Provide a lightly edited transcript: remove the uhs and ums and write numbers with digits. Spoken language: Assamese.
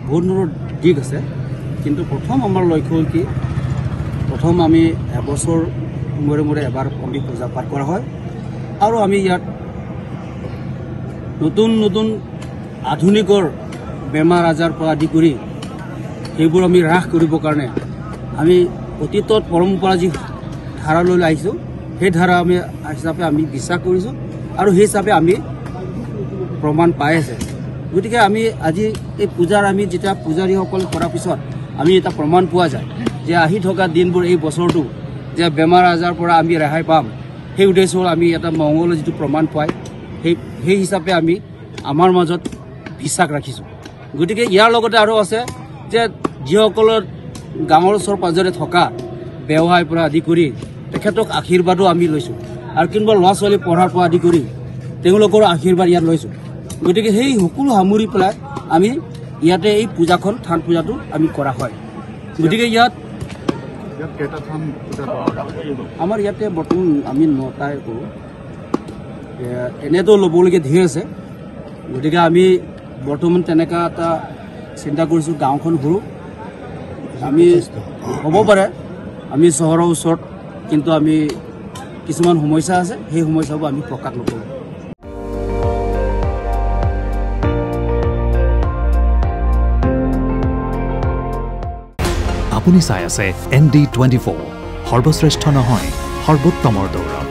বহুত দিক আছে কিন্তু প্ৰথম আমাৰ লক্ষ্য হ'ল কি প্ৰথম আমি এবছৰ মূৰে মূৰে এবাৰ আমি পূজা পাঠ কৰা হয় আৰু আমি ইয়াত নতুন নতুন আধুনিকৰ বেমাৰ আজাৰ পৰা আদি কৰি সেইবোৰ আমি হ্ৰাস কৰিবৰ কাৰণে আমি অতীতত পৰম্পৰা যি ধাৰালৈ আহিছোঁ সেই ধাৰা আমি হিচাপে আমি বিশ্বাস কৰিছোঁ আৰু সেই হিচাপে আমি প্ৰমাণ পাই আছে গতিকে আমি আজি এই পূজাৰ আমি যেতিয়া পূজাৰীসকল কৰাৰ পিছত আমি এটা প্ৰমাণ পোৱা যায় যে আহি থকা দিনবোৰ এই বছৰটো যে বেমাৰ আজাৰ পৰা আমি ৰেহাই পাম সেই উদ্দেশ্য হ'ল আমি এটা মংগলৰ যিটো প্ৰমাণ পায় সেই হিচাপে আমি আমাৰ মাজত বিশ্বাস ৰাখিছোঁ গতিকে ইয়াৰ লগতে আৰু আছে যে যিসকলৰ গাঁৱৰ ওচৰ পাজৰে থকা ব্যৱসায়ৰ পৰা আদি কৰি তেখেতক আশীৰ্বাদো আমি লৈছোঁ আৰু কোনোবা ল'ৰা ছোৱালী পঢ়াৰ পৰা আদি কৰি তেওঁলোকৰ আশীৰ্বাদ ইয়াত লৈছোঁ গতিকে সেই সকলো সামৰি পেলাই আমি ইয়াতে এই পূজাখন থান পূজাটো আমি কৰা হয় গতিকে ইয়াত আমাৰ ইয়াতে বৰ্তমান আমি 9টাই কৰোঁ এনেতো ল'বলগীয়া ধেৰ আছে গতিকে আমি বৰ্তমান তেনেকুৱা এটা চিন্তা কৰিছোঁ গাঁওখন ঘূৰোঁ আমি হ'ব পাৰে আমি চহৰৰ ওচৰত কিন্তু আমি কিছুমান সমস্যা আছে সেই সমস্যাবোৰ আমি প্ৰকাশ নকৰোঁ আপুনি চাই আছে ND24 সৰ্বশ্ৰেষ্ঠ নহয় সৰ্বোত্তমৰ দৌৰ